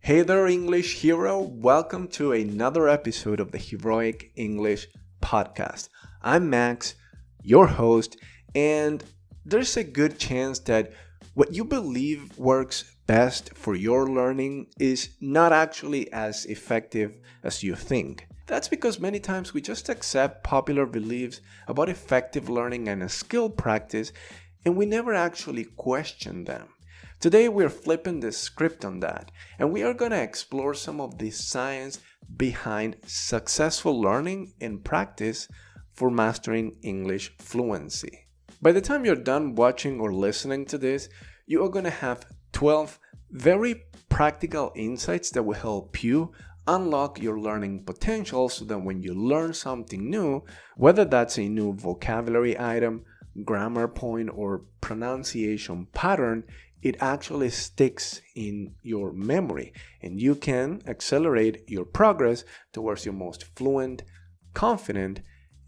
Hey there, English hero. Welcome to another episode of the Heroic English Podcast. I'm Max, your host, and there's a good chance that what you believe works best for your learning is not actually as effective as you think. That's because many times we just accept popular beliefs about effective learning and a skill practice, and we never actually question them. Today we're flipping the script on that, and we are going to explore some of the science behind successful learning and practice for mastering English fluency. By the time you're done watching or listening to this, you are going to have 12 very practical insights that will help you unlock your learning potential so that when you learn something new, whether that's a new vocabulary item, grammar point, or pronunciation pattern, it actually sticks in your memory and you can accelerate your progress towards your most fluent, confident,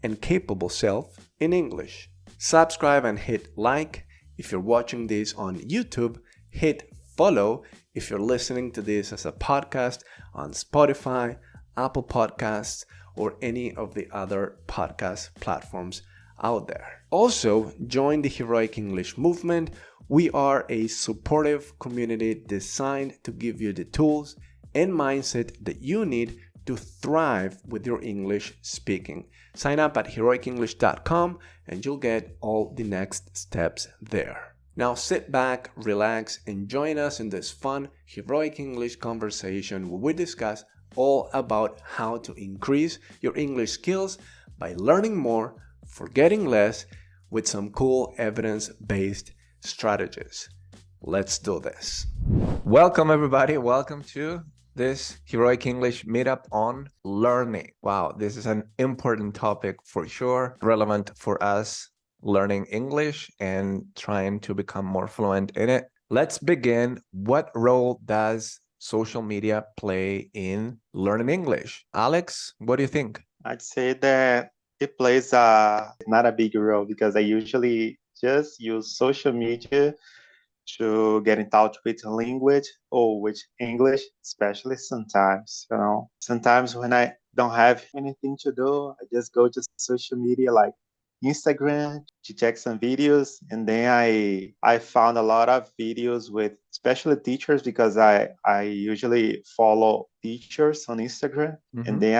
and capable self in English. Subscribe and hit like if you're watching this on YouTube. Hit follow if you're listening to this as a podcast on Spotify, Apple Podcasts, or any of the other podcast platforms out there. Also, join the Heroic English movement. We are a supportive community designed to give you the tools and mindset that you need to thrive with your English speaking. Sign up at heroicenglish.com and you'll get all the next steps there. Now sit back, relax, and join us in this fun Heroic English conversation where we discuss all about how to increase your English skills by learning more, forgetting less, with some cool evidence-based strategies. Let's do this. Welcome everybody. Welcome to this Heroic English meetup on learning. Wow, this is an important topic for sure, relevant for us learning English and trying to become more fluent in it. Let's begin. What role does social media play in learning English? Alex, what do you think? I'd say that it plays not a big role because I usually just use social media to get in touch with language or with English, especially sometimes. Sometimes when I don't have anything to do, I just go to social media like Instagram to check some videos, and then I found a lot of videos with especially teachers because I usually follow teachers on Instagram, and then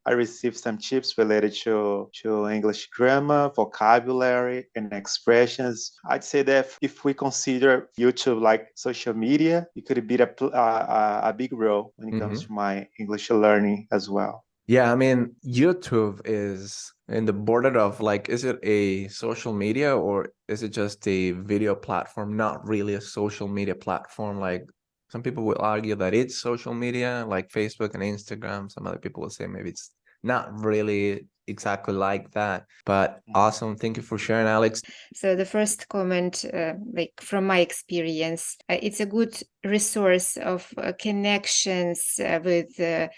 I received some tips related to English grammar, vocabulary, and expressions. I'd say that if we consider YouTube like social media, it could be a big role when it comes to my English learning as well. Yeah, I mean, YouTube is in the border of like, is it a social media or is it just a video platform? Not really a social media platform. Like some people will argue that it's social media, like Facebook and Instagram. Some other people will say maybe it's not really exactly like that. But awesome. Thank you for sharing, Alex. So the first comment, like from my experience, it's a good resource of connections with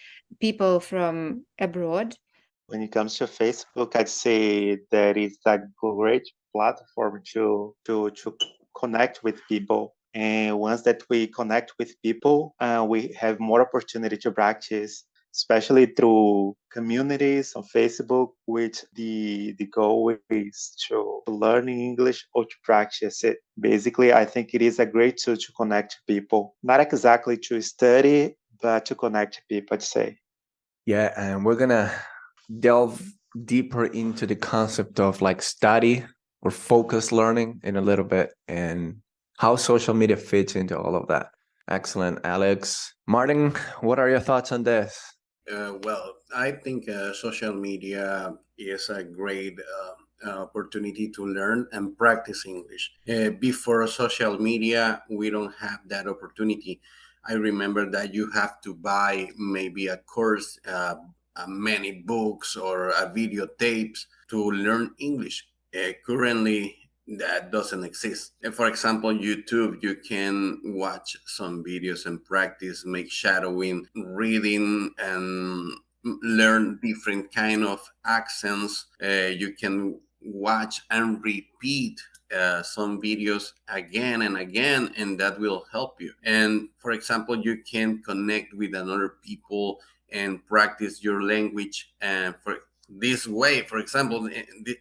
people from abroad. When it comes to Facebook, I'd say that it's a great platform to connect with people. And once that we connect with people, we have more opportunity to practice, especially through communities on Facebook, which the goal is to learn English or to practice it. Basically, I think it is a great tool to connect people, not exactly to study, but to connect people, I'd say. Yeah, and we're gonna delve deeper into the concept of like study or focused learning in a little bit and how social media fits into all of that. Excellent, Alex. Martin, what are your thoughts on this? Well, I think social media is a great opportunity to learn and practice English. Before social media, we don't have that opportunity. I remember that you have to buy maybe a course, many books or videotapes to learn English. Currently, that doesn't exist. For example, YouTube, you can watch some videos and practice, make shadowing, reading, and learn different kind of accents. You can watch and repeat some videos again and again, and that will help you. And for example, you can connect with another people and practice your language. And for this way, for example,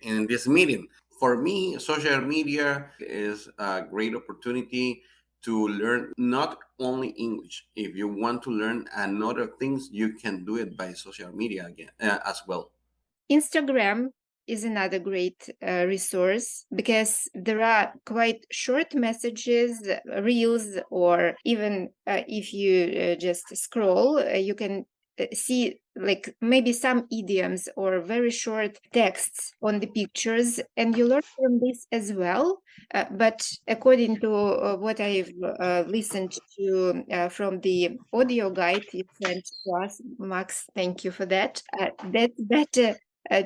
in this meeting, for me, social media is a great opportunity to learn not only English. If you want to learn another things, you can do it by social media again as well. Instagram is another great resource because there are quite short messages, reels, or even if you just scroll, you can see like maybe some idioms or very short texts on the pictures, and you learn from this as well. But according to what I've listened to from the audio guide you sent to us, Max, thank you for that. That's better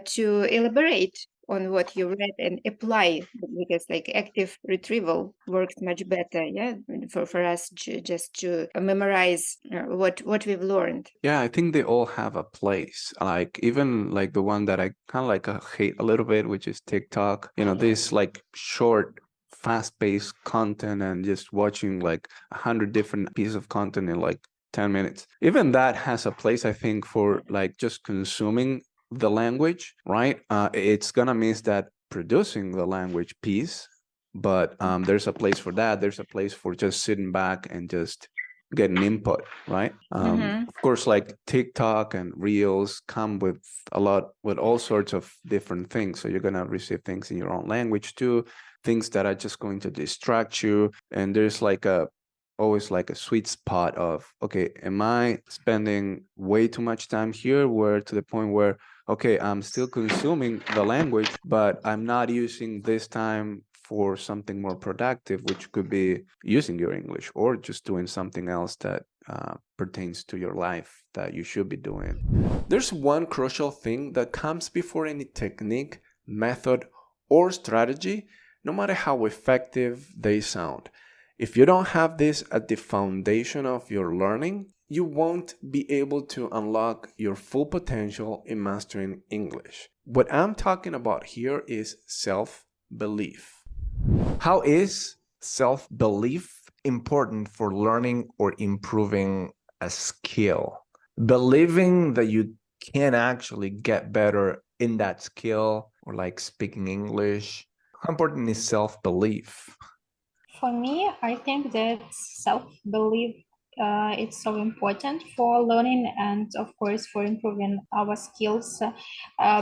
to elaborate on what you read and apply, because like active retrieval works much better, yeah, for us just to memorize what we've learned. Yeah, I think they all have a place. Like even like the one that I kind of like hate a little bit, which is TikTok. You know, this like short, fast-paced content and just watching like 100 different pieces of content in like 10 minutes. Even that has a place, I think, for like just consuming the language, right? It's gonna miss that producing the language piece, but there's a place for that. There's a place for just sitting back and just getting input, right? Of course, like TikTok and Reels come with with all sorts of different things. So you're gonna receive things in your own language too, things that are just going to distract you. And there's like always like a sweet spot of, okay, am I spending way too much time here, where to the point where, okay, I'm still consuming the language, but I'm not using this time for something more productive, which could be using your English or just doing something else that pertains to your life that you should be doing. There's one crucial thing that comes before any technique, method, or strategy, no matter how effective they sound. If you don't have this at the foundation of your learning, you won't be able to unlock your full potential in mastering English. What I'm talking about here is self-belief. How is self-belief important for learning or improving a skill? Believing that you can actually get better in that skill or like speaking English. How important is self-belief? For me, I think that self-belief it's so important for learning and of course for improving our skills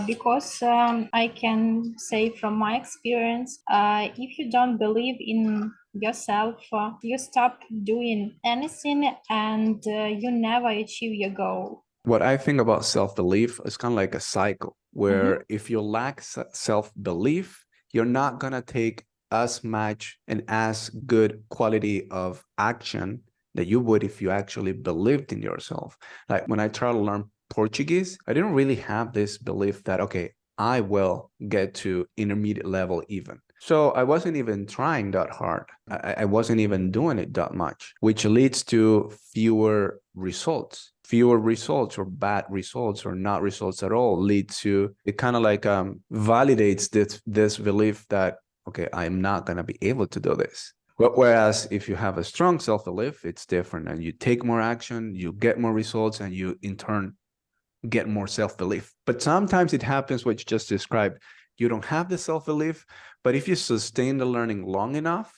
because I can say from my experience, if you don't believe in yourself, you stop doing anything and you never achieve your goal. What I think about self-belief is kind of like a cycle where if you lack self-belief, you're not going to take as much and as good quality of action that you would if you actually believed in yourself. Like when I tried to learn Portuguese, I didn't really have this belief that, okay, I will get to intermediate level even. So I wasn't even trying that hard. I wasn't even doing it that much, which leads to fewer results. Fewer results or bad results or not results at all lead to, it kind of like validates this belief that, okay, I'm not going to be able to do this. But whereas if you have a strong self-belief, it's different, and you take more action, you get more results, and you in turn get more self-belief. But sometimes it happens what you just described. You don't have the self-belief, but if you sustain the learning long enough,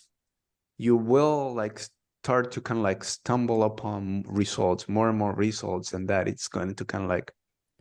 you will like start to kind of like stumble upon results, more and more results, and that it's going to kind of like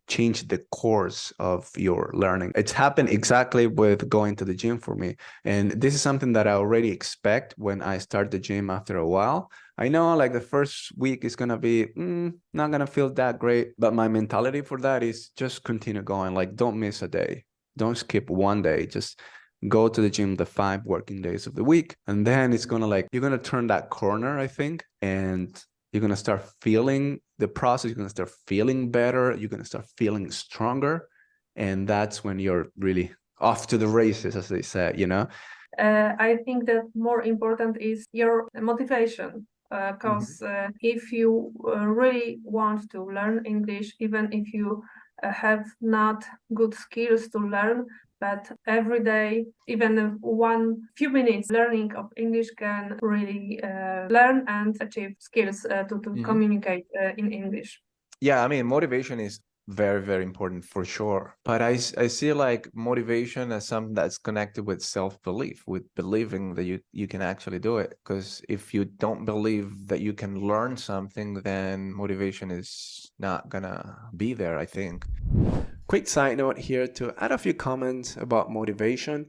change the course of your learning. It's happened exactly with going to the gym for me. And this is something that I already expect when I start the gym after a while. I know like the first week is going to be not going to feel that great, but my mentality for that is just continue going. Like don't miss a day. Don't skip one day. Just go to the gym the 5 working days of the week. And then it's going to like, you're going to turn that corner, I think. And you're going to start feeling the process. You're going to start feeling better. You're going to start feeling stronger. And that's when you're really off to the races, as they said, you know? I think that more important is your motivation. Because if you really want to learn English, even if you have not good skills to learn, but every day, even one few minutes learning of English can really learn and achieve skills to communicate in English. Yeah, I mean, motivation is very, very important for sure. But I see like motivation as something that's connected with self-belief, with believing that you can actually do it. Because if you don't believe that you can learn something, then motivation is not gonna be there, I think. Quick side note here to add a few comments about motivation.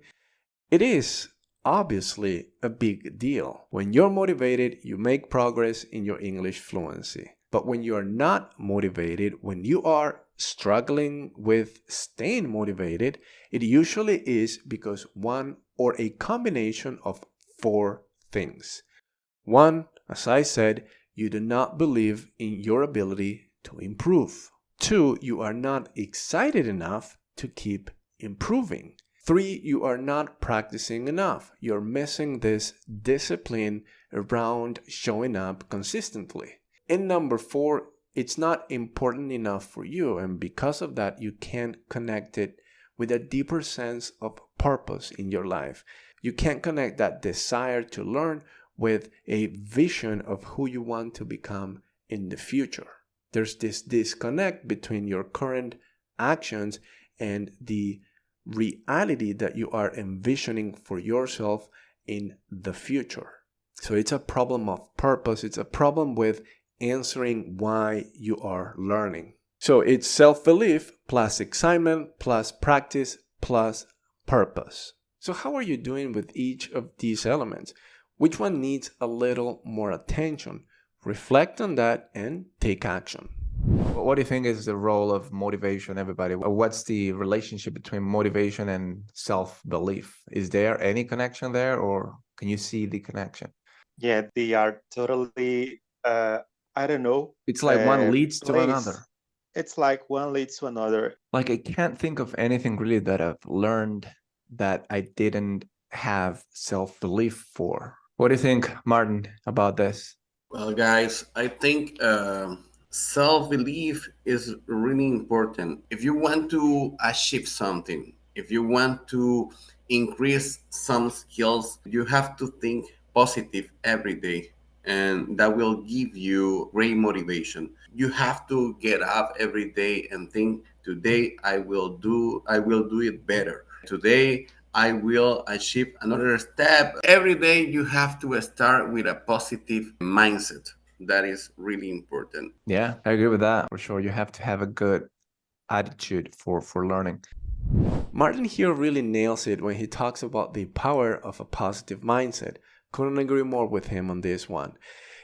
It is obviously a big deal. When you're motivated, you make progress in your English fluency. But when you are not motivated, when you are struggling with staying motivated, it usually is because one or a combination of 4 things. 1, as I said, you do not believe in your ability to improve. 2, you are not excited enough to keep improving. 3, you are not practicing enough. You're missing this discipline around showing up consistently. And number 4, it's not important enough for you, and because of that, you can't connect it with a deeper sense of purpose in your life. You can't connect that desire to learn with a vision of who you want to become in the future. There's this disconnect between your current actions and the reality that you are envisioning for yourself in the future. So it's a problem of purpose. It's a problem with answering why you are learning. So it's self-belief plus excitement plus practice plus purpose. So how are you doing with each of these elements? Which one needs a little more attention? Reflect on that and take action. What do you think is the role of motivation, everybody? What's the relationship between motivation and self-belief? Is there any connection there, or can you see the connection? Yeah, they are totally, I don't know. It's like one leads to another. It's like one leads to another. Like I can't think of anything really that I've learned that I didn't have self-belief for. What do you think, Martin, about this? Well, guys, I think self-belief is really important. If you want to achieve something, if you want to increase some skills, you have to think positive every day, and that will give you great motivation. You have to get up every day and think, today I will do it better. Today I will achieve another step. Every day you have to start with a positive mindset. That is really important. Yeah, I agree with that. For sure, you have to have a good attitude for learning. Martin here really nails it when he talks about the power of a positive mindset. Couldn't agree more with him on this one.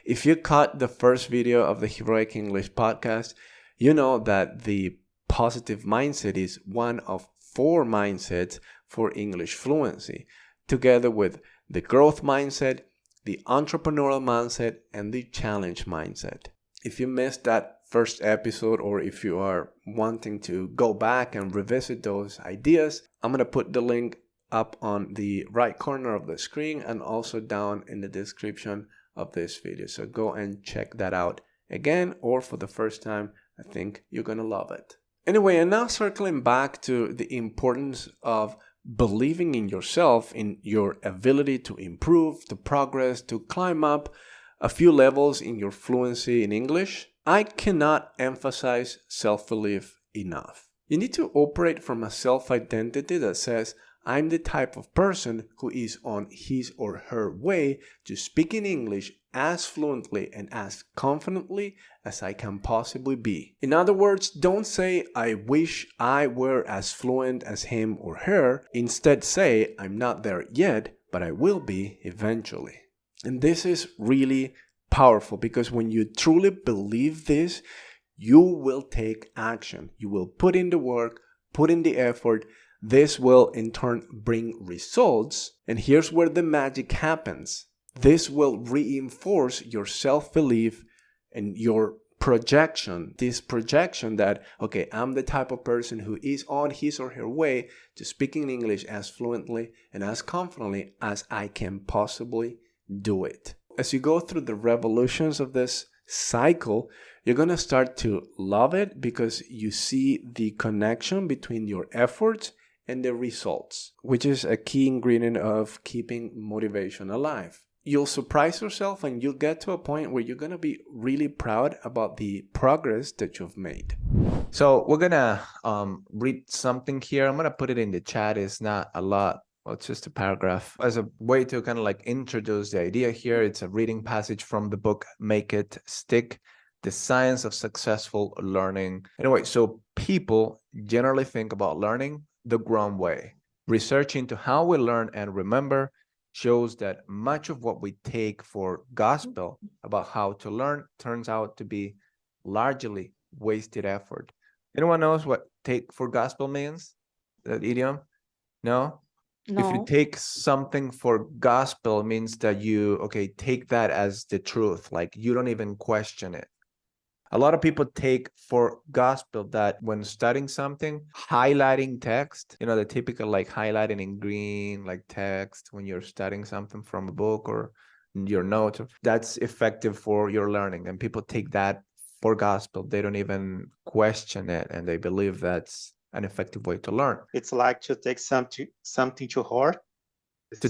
If you caught the first video of the Heroic English podcast, you know that the positive mindset is one of 4 mindsets for English fluency, together with the growth mindset, the entrepreneurial mindset, and the challenge mindset. If you missed that first episode, or if you are wanting to go back and revisit those ideas, I'm going to put the link up on the right corner of the screen and also down in the description of this video. So go and check that out again, or for the first time. I think you're going to love it. Anyway, and now circling back to the importance of believing in yourself, in your ability to improve, to progress, to climb up a few levels in your fluency in English, I cannot emphasize self-belief enough. You need to operate from a self-identity that says, I'm the type of person who is on his or her way to speaking English as fluently and as confidently as I can possibly be. In other words, don't say, I wish I were as fluent as him or her. Instead say, I'm not there yet, but I will be eventually. And this is really powerful, because when you truly believe this, you will take action. You will put in the work, put in the effort. This will in turn bring results. And here's where the magic happens. This will reinforce your self-belief and your projection. This projection that, okay, I'm the type of person who is on his or her way to speaking English as fluently and as confidently as I can possibly do it. As you go through the revolutions of this cycle, you're going to start to love it, because you see the connection between your efforts and the results, which is a key ingredient of keeping motivation alive. You'll surprise yourself and you'll get to a point where you're going to be really proud about the progress that you've made. So we're going to read something here. I'm going to put it in the chat. It's not a lot. Well, it's just a paragraph. As a way to kind of like introduce the idea here, it's a reading passage from the book Make It Stick, The Science of Successful Learning. Anyway, so people generally think about learning the wrong way. Research into how we learn and remember shows that much of what we take for gospel about how to learn turns out to be largely wasted effort. Anyone knows what take for gospel means? That idiom? No? If you No. take something for gospel, it means that you, take that as the truth. Like you don't even question it. A lot of people take for gospel that when studying something, highlighting text, the typical like highlighting in green, like text when you're studying something from a book or your notes, that's effective for your learning. And people take that for gospel. They don't even question it and they believe that's an effective way to learn. It's like to take something to heart. To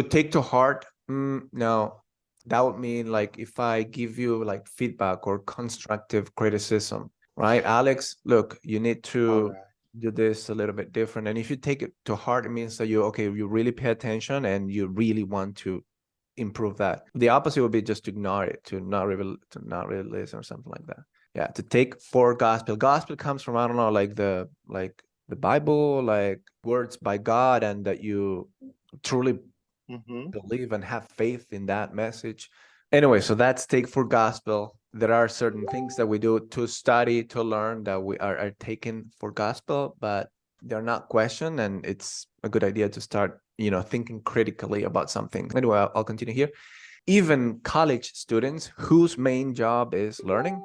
take to heart, no. That would mean like if I give you like feedback or constructive criticism, right? Alex, look, you need to do this a little bit different. And if you take it to heart, it means that you really pay attention and you really want to improve that. The opposite would be just to ignore it, to not really listen or something like that. Yeah, to take for gospel. Gospel comes from, I don't know, like the Bible, like words by God, and that you truly believe and have faith in that message. Anyway, so that's take for gospel. There are certain things that we do to study, to learn, that we are taken for gospel, but they're not questioned, and it's a good idea to start, thinking critically about something. Anyway, I'll continue here. Even college students whose main job is learning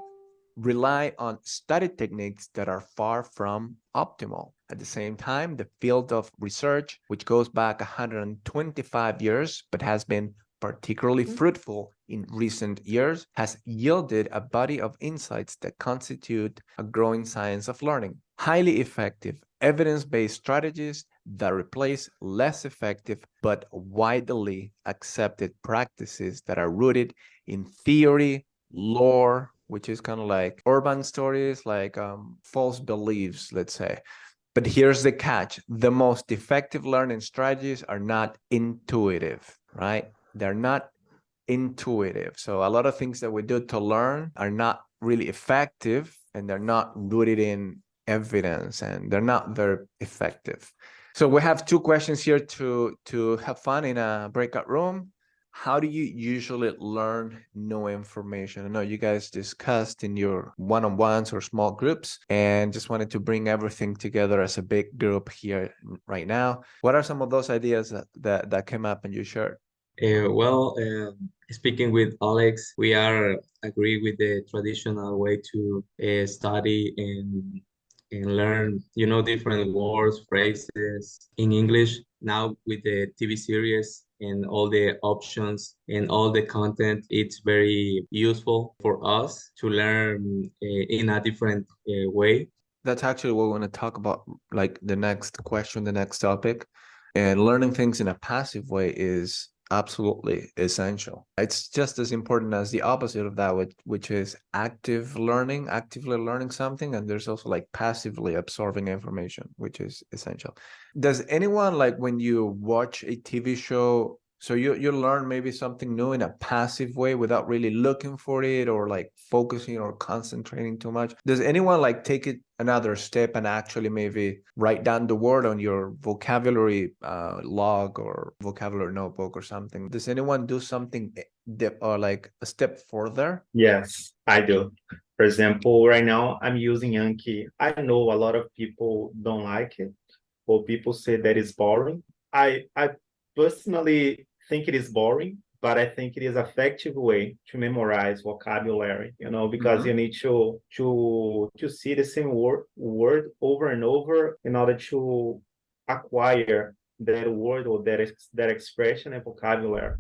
rely on study techniques that are far from optimal. At the same time, the field of research, which goes back 125 years, but has been particularly fruitful in recent years, has yielded a body of insights that constitute a growing science of learning. Highly effective, evidence-based strategies that replace less effective but widely accepted practices that are rooted in theory, lore, which is kind of like urban stories, like false beliefs, let's say. But here's the catch. The most effective learning strategies are not intuitive, right? They're not intuitive. So a lot of things that we do to learn are not really effective, and they're not rooted in evidence, and they're not very effective. So we have two questions here to have fun in a breakout room. How do you usually learn new information? I know you guys discussed in your one-on-ones or small groups, and just wanted to bring everything together as a big group here right now. What are some of those ideas that came up and you shared? Speaking with Alex, we are agree with the traditional way to study and learn, different words, phrases in English. Now with the TV series and all the options and all the content, it's very useful for us to learn in a different way. That's actually what we want to talk about, like the next question, the next topic. And learning things in a passive way is absolutely essential. It's just as important as the opposite of that, which is actively learning something. And there's also like passively absorbing information, which is essential. Does anyone, like when you watch a TV show, so you learn maybe something new in a passive way without really looking for it or like focusing or concentrating too much? Does anyone like take it another step and actually maybe write down the word on your vocabulary log or vocabulary notebook or something? Does anyone do something or like a step further? Yes, I do. For example, right now I'm using Anki. I know a lot of people don't like it, or people say that it's boring. I personally think it is boring, but I think it is an effective way to memorize vocabulary, because you need to see the same word over and over in order to acquire that word or that expression and vocabulary.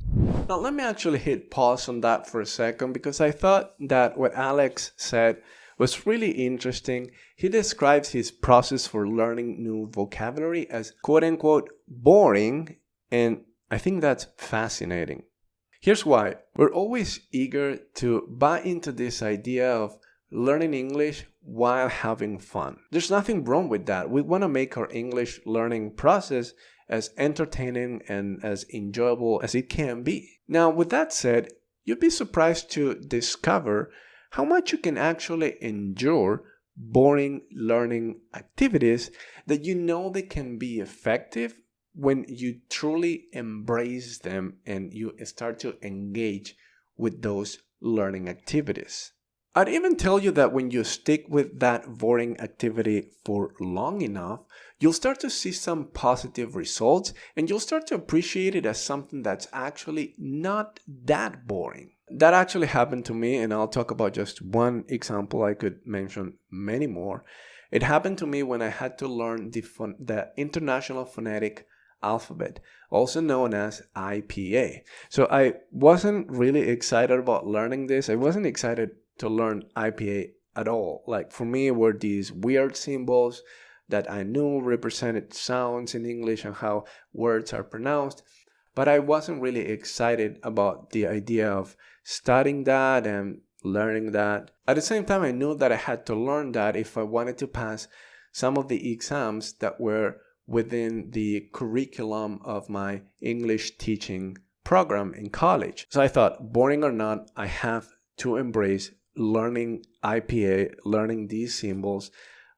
Now, let me actually hit pause on that for a second, because I thought that what Alex said was really interesting. He describes his process for learning new vocabulary as quote unquote boring, and I think that's fascinating. Here's why. We're always eager to buy into this idea of learning English while having fun. There's nothing wrong with that. We want to make our English learning process as entertaining and as enjoyable as it can be. Now, with that said, you'd be surprised to discover how much you can actually endure boring learning activities that you know they can be effective when you truly embrace them and you start to engage with those learning activities. I'd even tell you that when you stick with that boring activity for long enough, you'll start to see some positive results and you'll start to appreciate it as something that's actually not that boring. That actually happened to me, and I'll talk about just one example. I could mention many more. It happened to me when I had to learn the International Phonetic Alphabet, also known as IPA. So I wasn't really excited about learning this. I wasn't excited to learn IPA at all. Like, for me, were these weird symbols that I knew represented sounds in English and how words are pronounced. But I wasn't really excited about the idea of studying that and learning that. At the same time, I knew that I had to learn that if I wanted to pass some of the exams that were within the curriculum of my English teaching program in college. So I thought, boring or not, I have to embrace learning IPA, learning these symbols,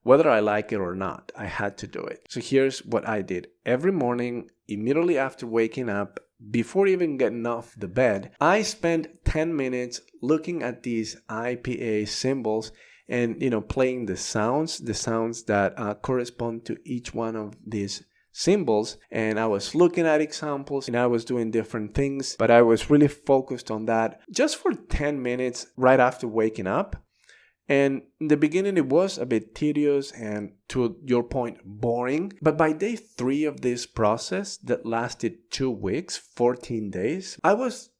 whether I like it or not. I had to do it. So here's what I did. Every morning, immediately after waking up, before even getting off the bed, I spent 10 minutes looking at these IPA symbols and, playing the sounds that correspond to each one of these symbols. And I was looking at examples and I was doing different things, but I was really focused on that just for 10 minutes right after waking up. And in the beginning, it was a bit tedious and, to your point, boring. But by day 3 of this process that lasted 2 weeks, 14 days, I was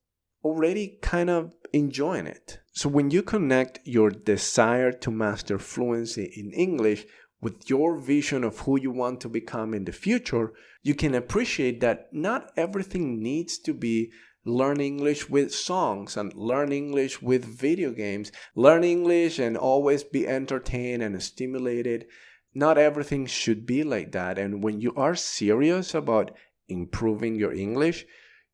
already kind of enjoying it. So when you connect your desire to master fluency in English with your vision of who you want to become in the future, you can appreciate that not everything needs to be learn English with songs and learn English with video games. Learn English and always be entertained and stimulated. Not everything should be like that. And when you are serious about improving your English,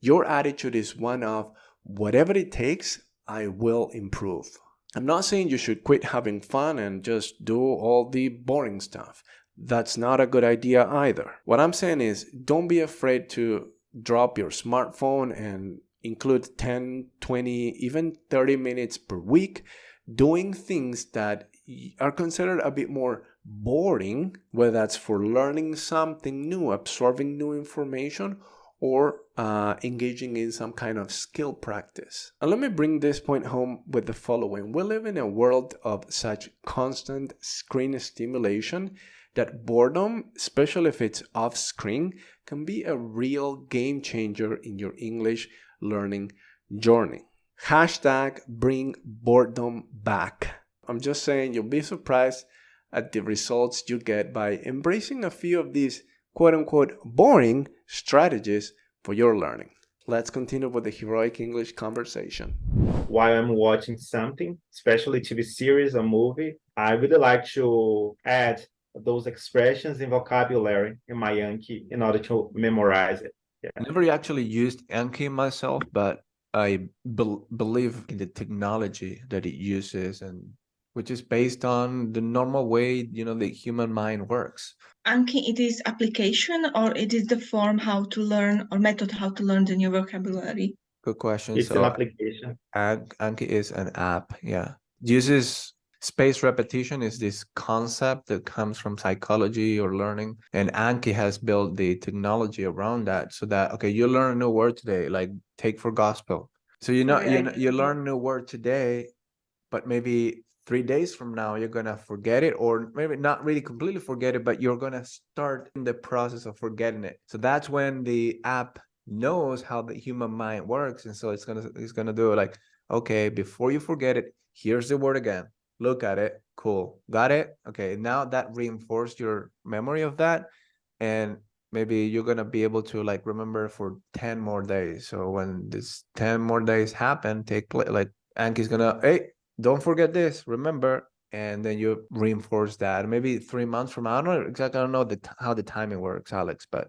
your attitude is one of, whatever it takes, I will improve. I'm not saying you should quit having fun and just do all the boring stuff. That's not a good idea either. What I'm saying is, don't be afraid to drop your smartphone and include 10, 20, even 30 minutes per week doing things that are considered a bit more boring, whether that's for learning something new, absorbing new information, or engaging in some kind of skill practice. And let me bring this point home with the following. We live in a world of such constant screen stimulation that boredom, especially if it's off screen, can be a real game changer in your English learning journey. Hashtag bring boredom back. I'm just saying, you'll be surprised at the results you get by embracing a few of these quote-unquote boring strategies for your learning. Let's continue with the Heroic English conversation. While I'm watching something, especially TV series or movie, I really like to add those expressions and vocabulary in my Anki in order to memorize it. Yeah. I never actually used Anki myself, but I believe in the technology that it uses, and which is based on the normal way, the human mind works. Anki, it is application or it is the form how to learn or method how to learn the new vocabulary? Good question. It's an application. Anki is an app, yeah. Uses spaced repetition, is this concept that comes from psychology or learning, and Anki has built the technology around that so that, okay, you learn a new word today, like take for gospel. So you learn a new word today, but maybe 3 days from now you're gonna forget it, or maybe not really completely forget it, but you're gonna start in the process of forgetting it. So that's when the app knows how the human mind works, and so it's gonna do it like, okay, before you forget it, here's the word again. look at it, cool, got it. Okay, now that reinforced your memory of that, and maybe you're gonna be able to like remember for 10 more days. So when this 10 more days happen, take place, like Anki's gonna, hey, don't forget this, remember, and then you reinforce that. Maybe 3 months from now, I don't know exactly, I don't know how the timing works, Alex, but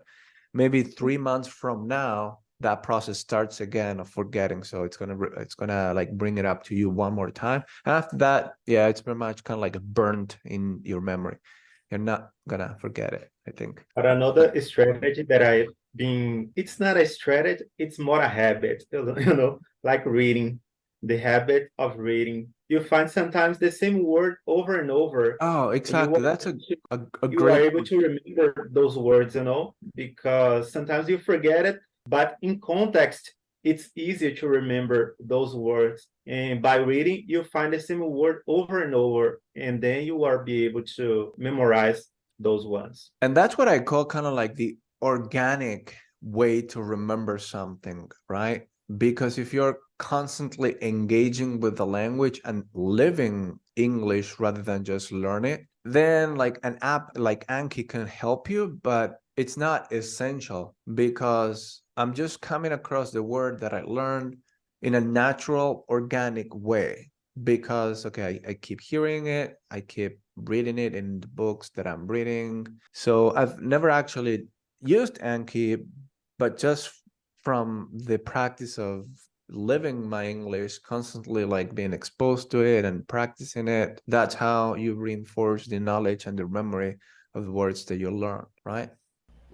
maybe 3 months from now, that process starts again of forgetting. So it's gonna like bring it up to you one more time. After that, yeah, it's pretty much kind of like burnt in your memory. You're not gonna forget it, I think. But another strategy that I've been, it's not a strategy, it's more a habit, like reading, the habit of reading. You find sometimes the same word over and over. Oh, exactly. That's a You are great. able to remember those words, because sometimes you forget it, but in context, it's easier to remember those words. And by reading, you find the same word over and over, and then you are be able to memorize those ones. And that's what I call kind of like the organic way to remember something, right? Because if you're constantly engaging with the language and living English rather than just learn it, then like an app like Anki can help you, but it's not essential because I'm just coming across the word that I learned in a natural, organic way. Because, okay, I keep hearing it, I keep reading it in the books that I'm reading. So I've never actually used Anki, but just from the practice of living my English, constantly like being exposed to it and practicing it, that's how you reinforce the knowledge and the memory of the words that you learn, right?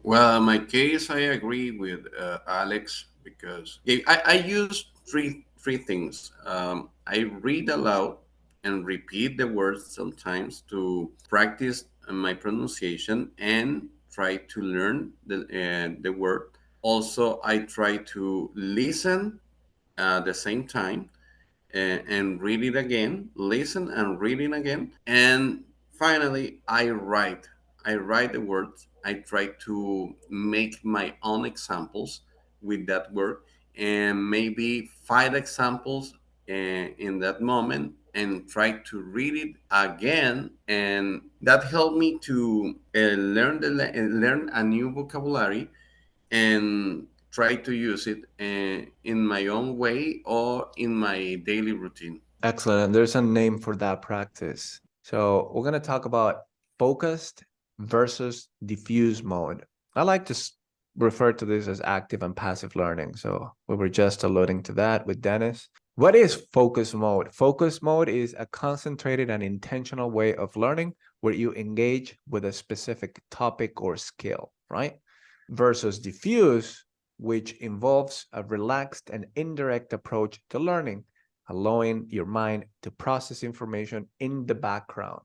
Well, in my case, I agree with Alex because I use three things. I read aloud and repeat the words sometimes to practice my pronunciation and try to learn the word. Also, I try to listen at the same time and read it again, listen and read it again. And finally, I write the words. I try to make my own examples with that word and maybe 5 examples in that moment and try to read it again. And that helped me to learn a new vocabulary and try to use it in my own way or in my daily routine. Excellent. And there's a name for that practice. So we're going to talk about focused versus diffuse mode. I like to refer to this as active and passive learning. So we were just alluding to that with Dennis. What is focus mode? Focus mode is a concentrated and intentional way of learning where you engage with a specific topic or skill, right? Versus diffuse, which involves a relaxed and indirect approach to learning, allowing your mind to process information in the background.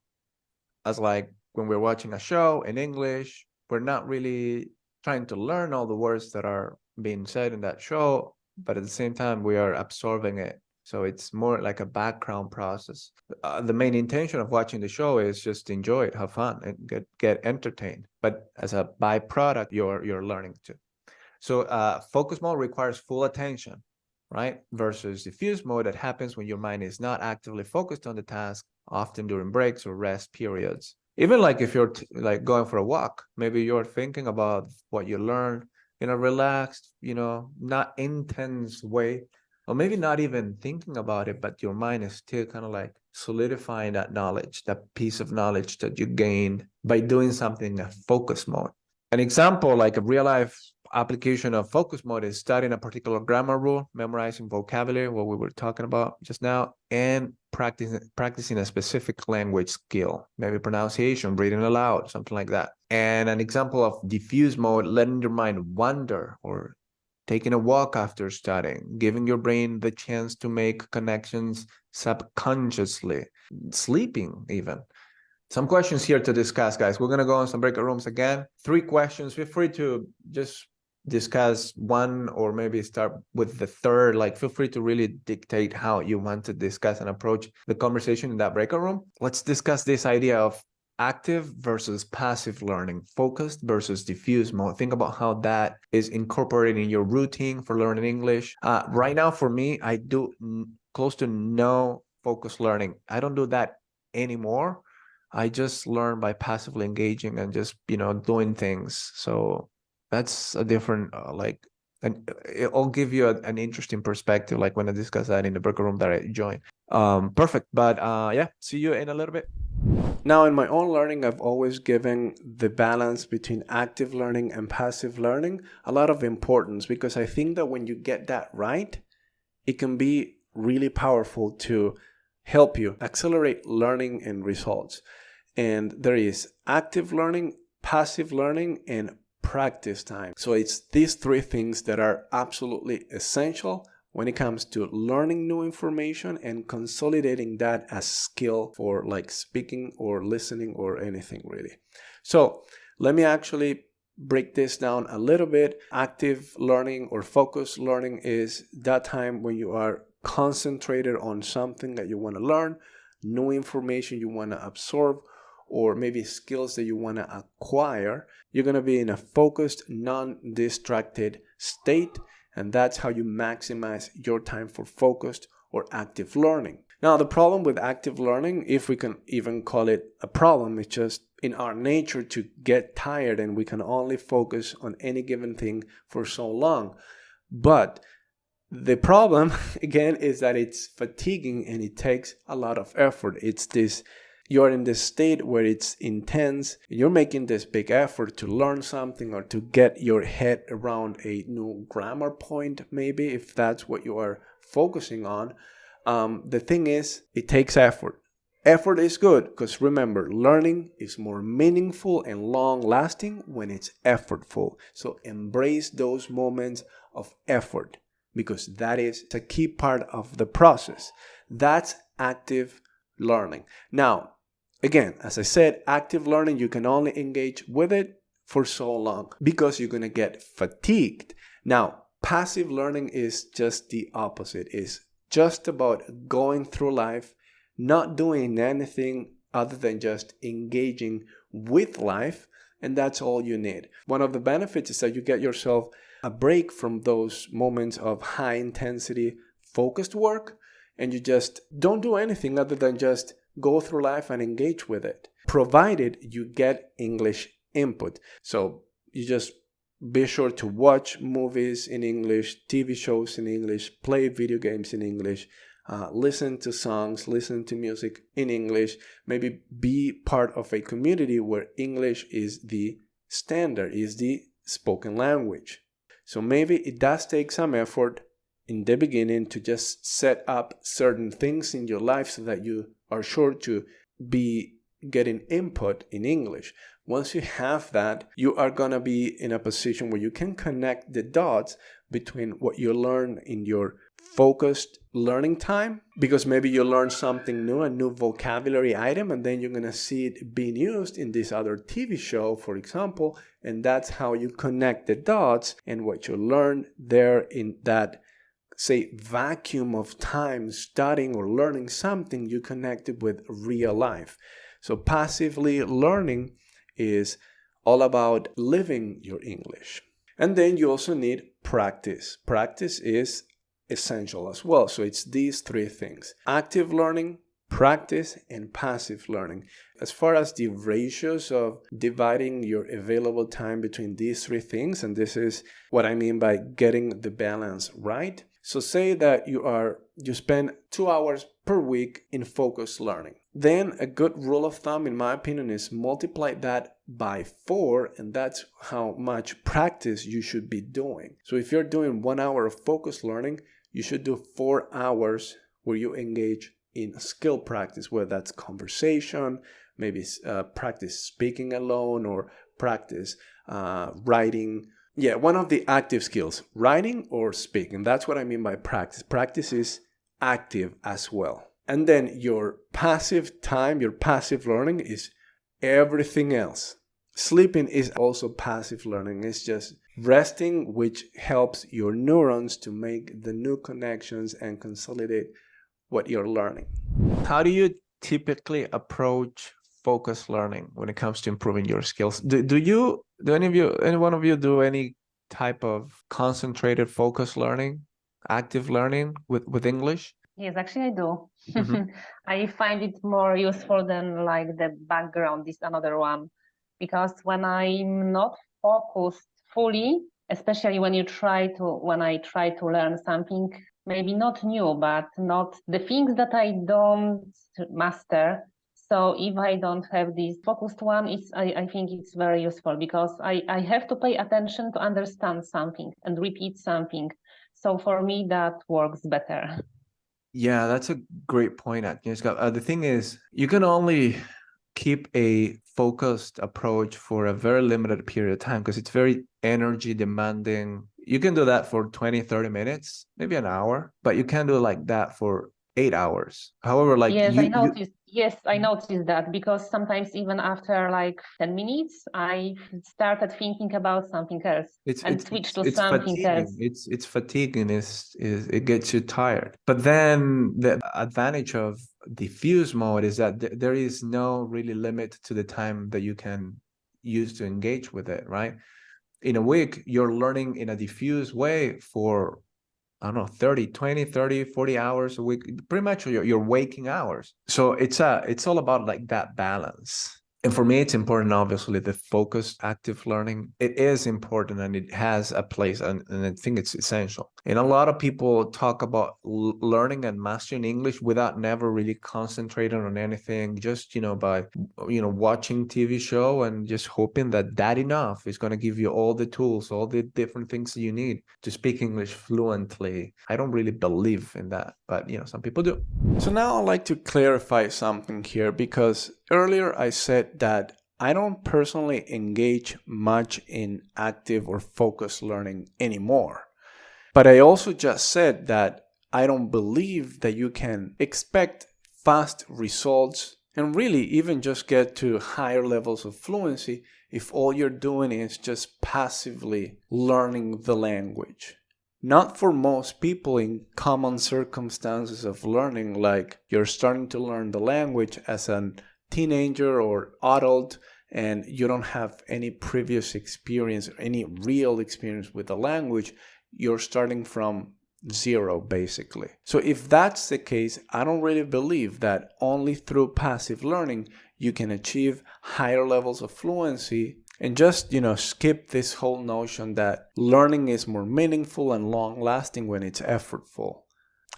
As like when we're watching a show in English, we're not really trying to learn all the words that are being said in that show, but at the same time, we are absorbing it. So it's more like a background process. The main intention of watching the show is just enjoy it, have fun, and get entertained. But as a byproduct, you're learning too. So focus mode requires full attention, right? Versus diffuse mode that happens when your mind is not actively focused on the task, often during breaks or rest periods. Even like if you're like going for a walk, maybe you're thinking about what you learned in a relaxed, not intense way, or maybe not even thinking about it, but your mind is still kind of like solidifying that knowledge, that piece of knowledge that you gained by doing something in focus mode. An example, like a real life application of focus mode, is studying a particular grammar rule, memorizing vocabulary, what we were talking about just now, and practicing a specific language skill, maybe pronunciation, reading aloud, something like that. And an example of diffuse mode, letting your mind wander, or taking a walk after studying, giving your brain the chance to make connections subconsciously, sleeping even. Some questions here to discuss, guys. We're going to go on some breakout rooms again. 3 questions. Feel free to just discuss one or maybe start with the third. Like, feel free to really dictate how you want to discuss and approach the conversation in that breakout room. Let's discuss this idea of active versus passive learning, focused versus diffuse mode. Think about how that is incorporated in your routine for learning English. Right now, for me, I do close to no focused learning. I don't do that anymore. I just learn by passively engaging and just, doing things. So that's a different, and it'll give you an interesting perspective, like when I discuss that in the breakout room that I joined. Perfect. But yeah, see you in a little bit. Now, in my own learning, I've always given the balance between active learning and passive learning a lot of importance, because I think that when you get that right, it can be really powerful to help you accelerate learning and results. And there is active learning, passive learning, and practice time. So it's these three things that are absolutely essential when it comes to learning new information and consolidating that as skill for like speaking or listening or anything really. So let me actually break this down a little bit. Active learning or focused learning is that time when you are concentrated on something that you want to learn, new information you want to absorb, or maybe skills that you want to acquire. You're going to be in a focused, non-distracted state, and that's how you maximize your time for focused or active learning. Now, the problem with active learning, if we can even call it a problem, it's just in our nature to get tired and we can only focus on any given thing for so long. But the problem, again, is that it's fatiguing and it takes a lot of effort. You're in this state where it's intense. You're making this big effort to learn something or to get your head around a new grammar point, maybe, if that's what you are focusing on. The thing is, it takes effort. Effort is good because remember, learning is more meaningful and long-lasting when it's effortful. So embrace those moments of effort because that is a key part of the process. That's active learning. Now, again, as I said, active learning, you can only engage with it for so long because you're going to get fatigued. Now, passive learning is just the opposite. It's just about going through life, not doing anything other than just engaging with life, and that's all you need. One of the benefits is that you get yourself a break from those moments of high intensity focused work, and you just don't do anything other than just go through life and engage with it, provided you get English input. So you just be sure to watch movies in English, TV shows in English, play video games in English, listen to songs, listen to music in English, maybe be part of a community where English is the standard, is the spoken language. So maybe it does take some effort in the beginning to just set up certain things in your life so that you are sure to be getting input in English. Once you have that, you are going to be in a position where you can connect the dots between what you learn in your focused learning time, because maybe you learn something new, a new vocabulary item, and then you're going to see it being used in this other TV show, for example, and that's how you connect the dots, and what you learn there in that, say, vacuum of time studying or learning something, you connect it with real life. So passively learning is all about living your English. And then you also need practice. Practice is essential as well. So it's these three things: active learning, practice, and passive learning. As far as the ratios of dividing your available time between these three things, and this is what I mean by getting the balance right. So say that you spend 2 hours per week in focused learning. Then a good rule of thumb, in my opinion, is multiply that by 4, and that's how much practice you should be doing. So if you're doing 1 hour of focused learning, you should do 4 hours where you engage in skill practice, whether that's conversation, maybe practice speaking alone, or practice writing. Yeah, one of the active skills, writing or speaking. That's what I mean by practice. Practice is active as well. And then your passive time, your passive learning is everything else. Sleeping is also passive learning. It's just resting, which helps your neurons to make the new connections and consolidate what you're learning. How do you typically approach focused learning when it comes to improving your skills? Do any one of you do any type of concentrated focused learning, active learning with English? Yes, actually I do. Mhm. I find it more useful than like the background is another one. Because when I'm not focused fully, especially when I try to learn something, maybe not new, but not the things that I don't master. So if I don't have this focused one, I think it's very useful because I have to pay attention to understand something and repeat something. So for me, that works better. Yeah, that's a great point, Agnieszka. The thing is, you can only keep a focused approach for a very limited period of time because it's very energy demanding. You can do that for 20, 30 minutes, maybe an hour, but you can't do it like that for 8 hours. However, like Yes, I you noticed. Yes, I noticed that because sometimes even after like 10 minutes, I started thinking about something else it's and it's switched it's to it's something fatiguing. else. It's fatiguing. Is it gets you tired. But then the advantage of diffuse mode is that there is no really limit to the time that you can use to engage with it, right? In a week, you're learning in a diffuse way for, I don't know, 30, 20, 30, 40 hours a week, pretty much your waking hours. So it's all about like that balance. And for me, it's important, obviously, the focused active learning. It is important and it has a place, and I think it's essential. And a lot of people talk about learning and mastering English without never really concentrating on anything, just, by, watching TV show and just hoping that enough is going to give you all the tools, all the different things you need to speak English fluently. I don't really believe in that, but, some people do. So now I'd like to clarify something here because earlier I said that I don't personally engage much in active or focused learning anymore. But I also just said that I don't believe that you can expect fast results and really even just get to higher levels of fluency if all you're doing is just passively learning the language. Not for most people in common circumstances of learning, like you're starting to learn the language as a teenager or adult and you don't have any previous experience or any real experience with the language. You're starting from zero, basically. So if that's the case, I don't really believe that only through passive learning you can achieve higher levels of fluency and just, skip this whole notion that learning is more meaningful and long-lasting when it's effortful.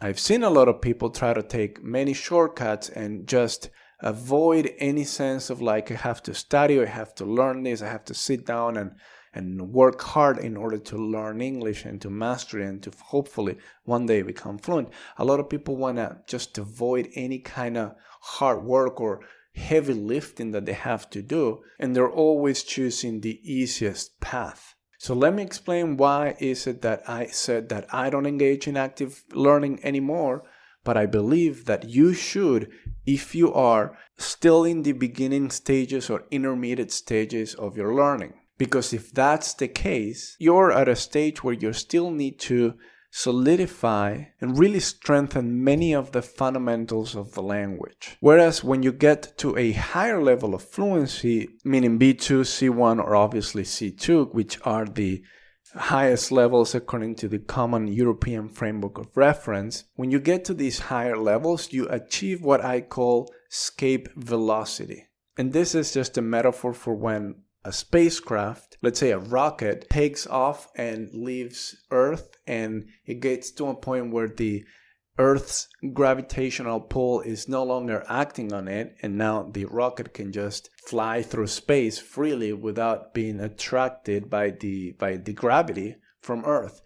I've seen a lot of people try to take many shortcuts and just avoid any sense of like, I have to study, I have to learn this, I have to sit down and work hard in order to learn English and to master it and to hopefully one day become fluent. A lot of people want to just avoid any kind of hard work or heavy lifting that they have to do, and they're always choosing the easiest path. So let me explain why is it that I said that I don't engage in active learning anymore, but I believe that you should if you are still in the beginning stages or intermediate stages of your learning. Because if that's the case, you're at a stage where you still need to solidify and really strengthen many of the fundamentals of the language. Whereas when you get to a higher level of fluency, meaning B2, C1, or obviously C2, which are the highest levels according to the common European framework of reference, when you get to these higher levels, you achieve what I call escape velocity. And this is just a metaphor for when a spacecraft, let's say a rocket, takes off and leaves Earth, and it gets to a point where the Earth's gravitational pull is no longer acting on it, and now the rocket can just fly through space freely without being attracted by the gravity from Earth.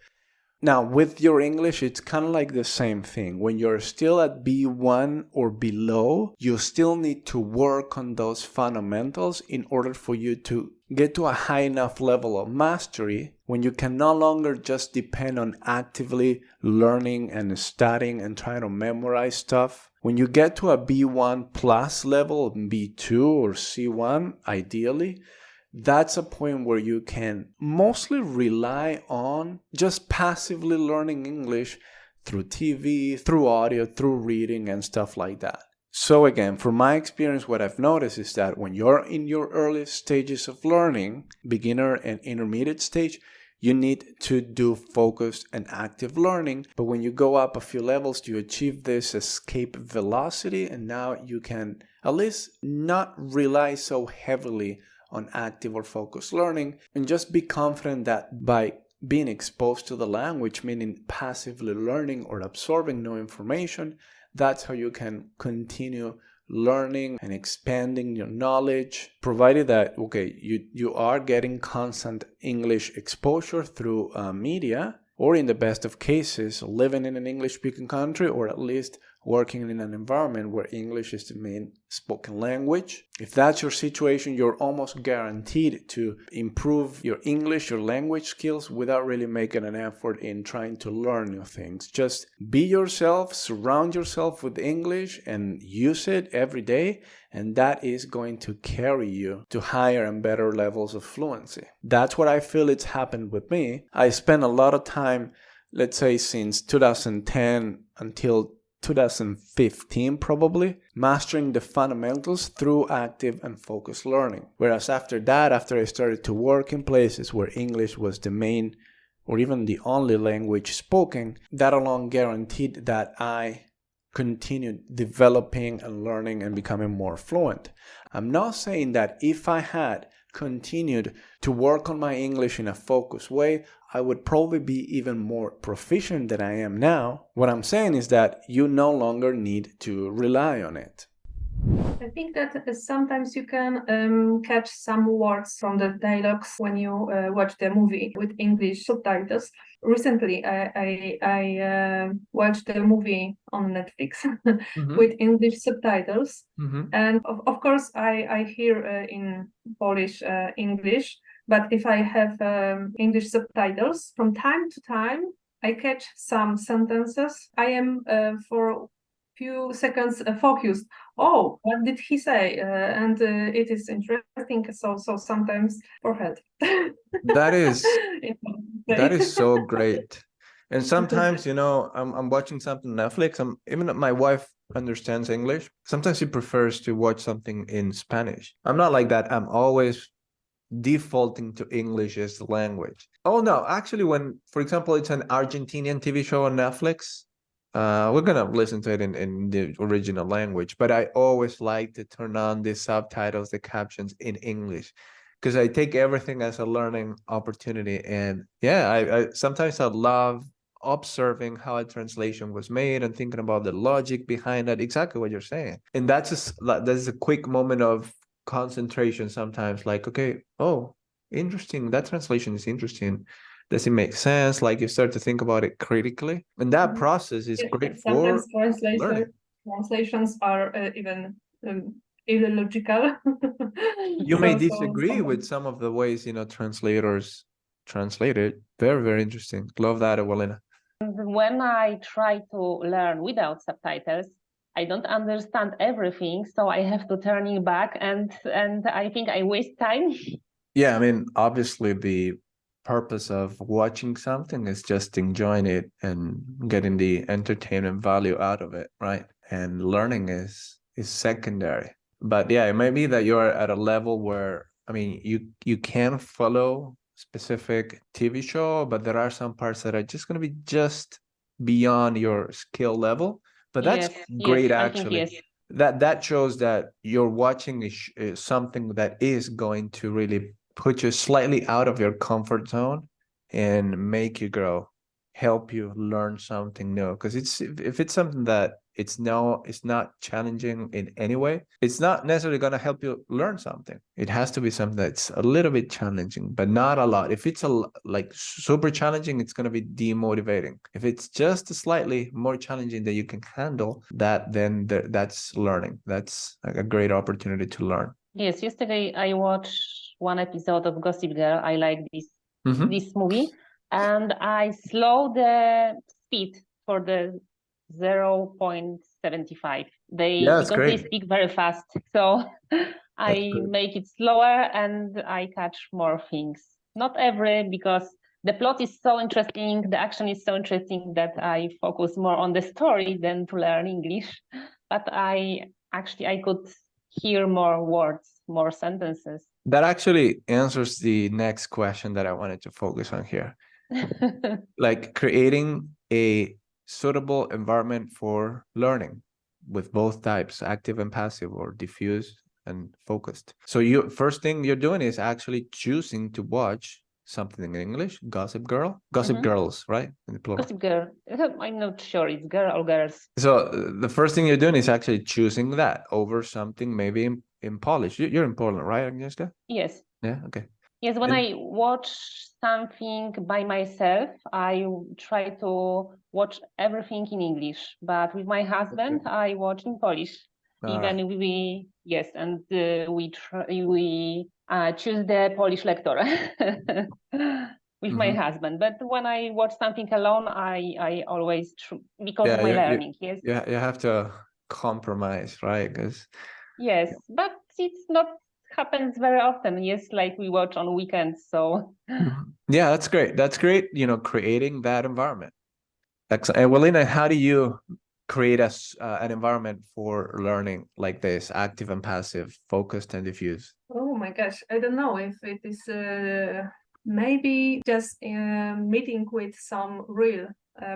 Now, with your English, it's kind of like the same thing. When you're still at B1 or below, you still need to work on those fundamentals in order for you to get to a high enough level of mastery when you can no longer just depend on actively learning and studying and trying to memorize stuff. When you get to a B1 plus level, B2 or C1, ideally, that's a point where you can mostly rely on just passively learning English through TV, through audio, through reading and stuff like that. So again, from my experience, what I've noticed is that when you're in your early stages of learning, beginner and intermediate stage, you need to do focused and active learning. But when you go up a few levels, you achieve this escape velocity, and now you can at least not rely so heavily on active or focused learning, and just be confident that by being exposed to the language, meaning passively learning or absorbing new information, that's how you can continue learning and expanding your knowledge, provided that, okay, you are getting constant English exposure through media, or in the best of cases, living in an English-speaking country, or at least working in an environment where English is the main spoken language. If that's your situation, you're almost guaranteed to improve your English, your language skills, without really making an effort in trying to learn new things. Just be yourself, surround yourself with English, and use it every day, and that is going to carry you to higher and better levels of fluency. That's what I feel it's happened with me. I spent a lot of time, let's say since 2010 until 2015 probably, mastering the fundamentals through active and focused learning. Whereas after that, after I started to work in places where English was the main or even the only language spoken, that alone guaranteed that I continued developing and learning and becoming more fluent. I'm not saying that if I had continued to work on my English in a focused way, I would probably be even more proficient than I am now. What I'm saying is that you no longer need to rely on it. I think that sometimes you can catch some words from the dialogues when you watch the movie with English subtitles. Recently, I watched a movie on Netflix with English subtitles, and of course I hear in Polish English. But if I have English subtitles, from time to time, I catch some sentences. I am for few seconds focused. Oh, what did he say? And it is interesting. So sometimes forehead. That is so great. And sometimes, you know, I'm watching something on Netflix. Even my wife understands English. Sometimes she prefers to watch something in Spanish. I'm not like that. I'm always defaulting to English as the language. Oh no, actually, when, for example, it's an Argentinian TV show on Netflix, we're gonna listen to it in the original language, but I always like to turn on the subtitles, the captions in English, because I take everything as a learning opportunity. And yeah, I sometimes I love observing how a translation was made and thinking about the logic behind that, exactly what you're saying. And that's a quick moment of concentration sometimes, like, okay, oh, interesting, that translation is interesting, does it make sense? Like, you start to think about it critically, and that process is great for learning. Translations are even illogical. You may disagree with some of the ways, you know, translators translate it. Very, very interesting. Love that, Ewelina. When I try to learn without subtitles, I don't understand everything, so I have to turn it back, and I think I waste time. Yeah, I mean, obviously the purpose of watching something is just enjoying it and getting the entertainment value out of it, right? And learning is secondary. But yeah, it may be that you're at a level where, I mean, you can follow specific TV show, but there are some parts that are just going to be just beyond your skill level. But that's great, actually. Yes. That shows that you're watching is something that is going to really put you slightly out of your comfort zone and make you grow, help you learn something new. Because if it's something that it's not challenging in any way, it's not necessarily going to help you learn something. It has to be something that's a little bit challenging, but not a lot. If it's like super challenging, it's going to be demotivating. If it's just slightly more challenging that you can handle, then that's learning. That's a great opportunity to learn. Yes, yesterday I watched one episode of Gossip Girl. I like this movie, and I slow the speed for the 0.75. Because they speak very fast, so I make it slower and I catch more things. Not every, because the plot is so interesting, the action is so interesting that I focus more on the story than to learn English. But I could hear more words, more sentences. That actually answers the next question that I wanted to focus on here. Like creating a suitable environment for learning with both types, active and passive, or diffuse and focused. So you first thing you're doing is actually choosing to watch something in English, Gossip Girl, Gossip Girls, right? In the plural. Gossip Girl. I'm not sure it's girl or girls. So the first thing you're doing is actually choosing that over something maybe in Polish. You're in Poland, right, Agnieszka? Yes. Yeah, okay. Yes, when I watch something by myself, I try to watch everything in English. But with my husband, I watch in Polish. Even we choose the Polish lector with my husband. But when I watch something alone, I always because of my learning. Yes. Yeah, you have to compromise, right? Because yes, but it's not happens very often. Yes, like we watch on weekends. So yeah, that's great. That's great. You know, creating that environment. Excellent. And Welina, how do you create an environment for learning like this, active and passive, focused and diffuse? Oh my gosh, I don't know if it is maybe just meeting with some real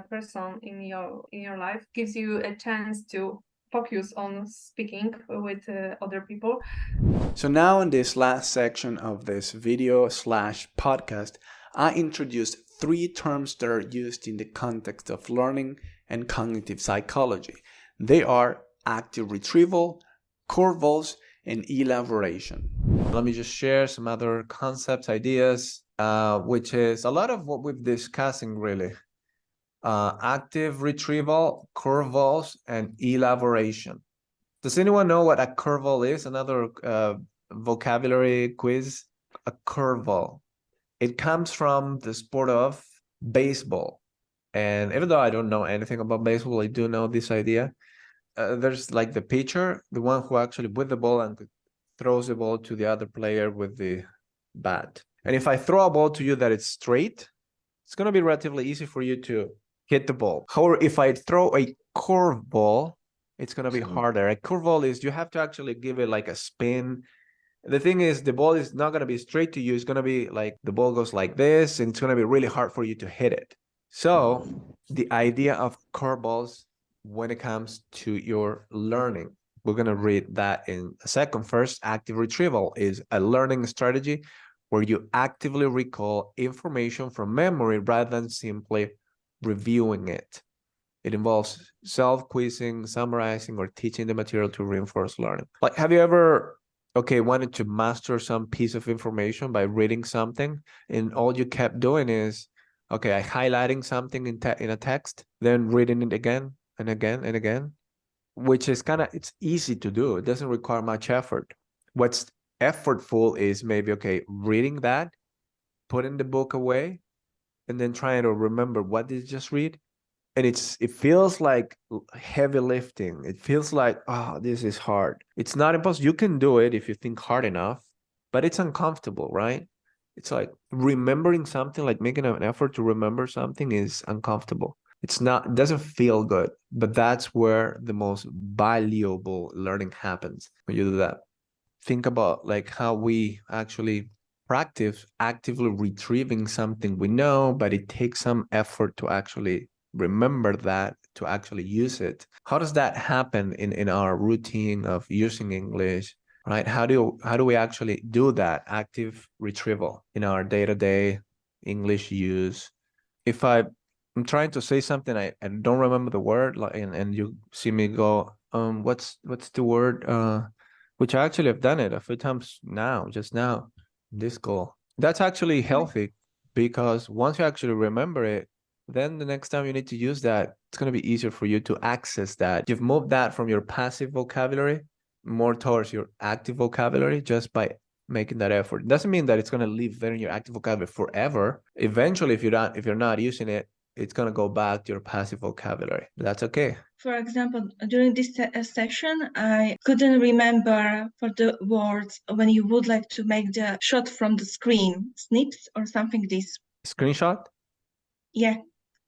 person in your life gives you a chance to focus on speaking with other people. So now in this last section of this video / podcast, I introduced 3 terms that are used in the context of learning and cognitive psychology. They are active retrieval, Corvals, and elaboration. Let me just share some other concepts, ideas, which is a lot of what we've discussing really. Active retrieval, Corvals, and elaboration. Does anyone know what a Corval is? Another vocabulary quiz. A Corval. It comes from the sport of baseball. And even though I don't know anything about baseball, I do know this idea. There's like the pitcher, the one who actually with the ball and throws the ball to the other player with the bat. And if I throw a ball to you that it's straight, it's going to be relatively easy for you to hit the ball. However, if I throw a curveball, it's going to be harder. A curveball is you have to actually give it like a spin. The thing is, the ball is not going to be straight to you. It's going to be like the ball goes like this, and it's going to be really hard for you to hit it. So the idea of curveballs when it comes to your learning, we're going to read that in a second. First, active retrieval is a learning strategy where you actively recall information from memory rather than simply reviewing it. It involves self-quizzing, summarizing, or teaching the material to reinforce learning. Like, have you ever, wanted to master some piece of information by reading something, and all you kept doing is, highlighting something in a text, then reading it again and again and again, which is it's easy to do. It doesn't require much effort. What's effortful is maybe, reading that, putting the book away, and then trying to remember what did you just read. And it feels like heavy lifting. It feels like, this is hard. It's not impossible. You can do it if you think hard enough, but it's uncomfortable, right? It's like remembering something, like making an effort to remember something is uncomfortable. It doesn't feel good, but that's where the most valuable learning happens when you do that. Think about like how we actually practice actively retrieving something we know, but it takes some effort to actually remember that, to actually use it. How does that happen in our routine of using English, right? How do we actually do that active retrieval in our day-to-day English use? If I'm trying to say something, I don't remember the word, and you see me go, what's the word? Which I actually have done it a few times now, just now, this goal. That's actually healthy, because once you actually remember it, then the next time you need to use that, it's going to be easier for you to access that. You've moved that from your passive vocabulary more towards your active vocabulary just by making that effort. It doesn't mean that it's going to live there in your active vocabulary forever. Eventually, if you're not using it, it's going to go back to your passive vocabulary. That's okay. For example, during this session, I couldn't remember for the words when you would like to make the shot from the screen, snips or something this. Screenshot? Yeah.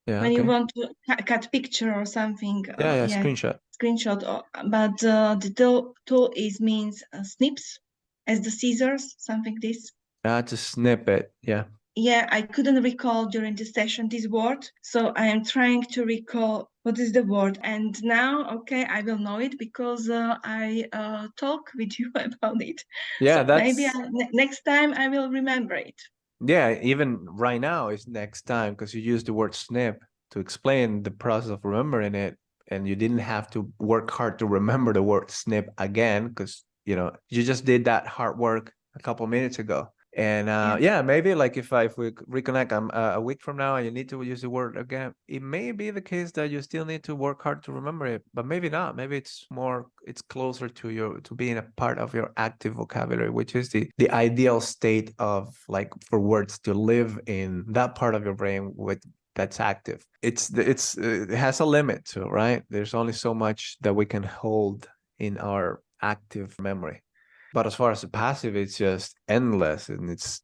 Yeah. When you want to cut picture or something. Screenshot. screenshot, but the tool means snips, as the scissors, something this. That's a snippet, yeah. Yeah, I couldn't recall during the session this word, so I am trying to recall what is the word. And now, okay, I will know it because I talk with you about it. Yeah, so that's maybe next time I will remember it. Yeah, even right now is next time because you used the word snip to explain the process of remembering it, and you didn't have to work hard to remember the word snip again because you just did that hard work a couple minutes ago. And yeah, maybe like if we reconnect a week from now and you need to use the word again, it may be the case that you still need to work hard to remember it, but maybe not. Maybe it's closer to being a part of your active vocabulary, which is the ideal state of like for words to live in that part of your brain that's active. It has a limit too, right? There's only so much that we can hold in our active memory. But as far as the passive, it's just endless, and it's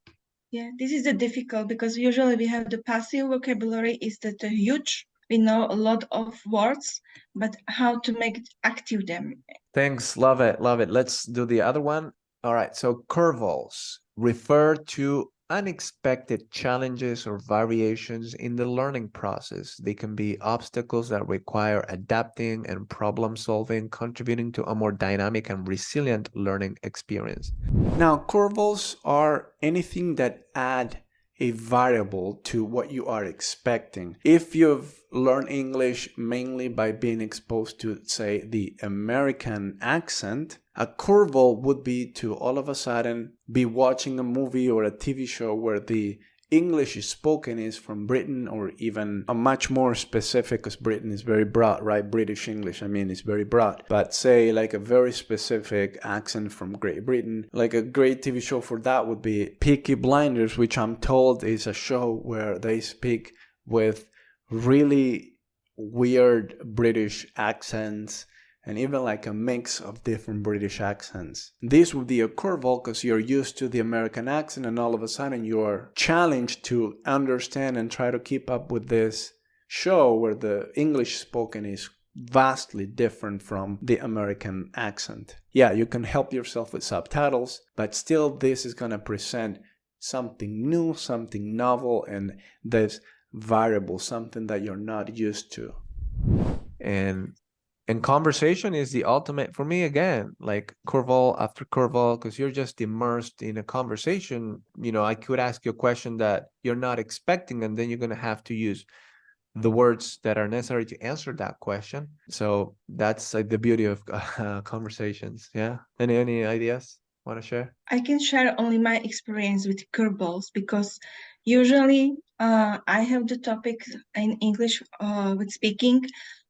this is the difficult because usually we have the passive vocabulary is that huge. We know a lot of words, but how to make it active them? Thanks, love it. Let's do the other one. All right, so curveballs refer to unexpected challenges or variations in the learning process. They can be obstacles that require adapting and problem solving, contributing to a more dynamic and resilient learning experience. Now, curveballs are anything that add a variable to what you are expecting. If you've learned English mainly by being exposed to, say, the American accent, a curveball would be to all of a sudden be watching a movie or a TV show where the English spoken is from Britain, or even a much more specific, because Britain is very broad, right? British English, I mean, is very broad. But say like a very specific accent from Great Britain, like a great TV show for that would be Peaky Blinders, which I'm told is a show where they speak with really weird British accents and even like a mix of different British accents. This would be a curveball because you're used to the American accent and all of a sudden you're challenged to understand and try to keep up with this show where the English spoken is vastly different from the American accent. Yeah, you can help yourself with subtitles, but still this is going to present something new, something novel, and this variable, something that you're not used to. And conversation is the ultimate for me, again, like curveball after curveball, because you're just immersed in a conversation. I could ask you a question that you're not expecting, and then you're going to have to use the words that are necessary to answer that question. So that's like the beauty of conversations. Yeah. Any ideas want to share? I can share only my experience with curveballs because usually I have the topic in English with speaking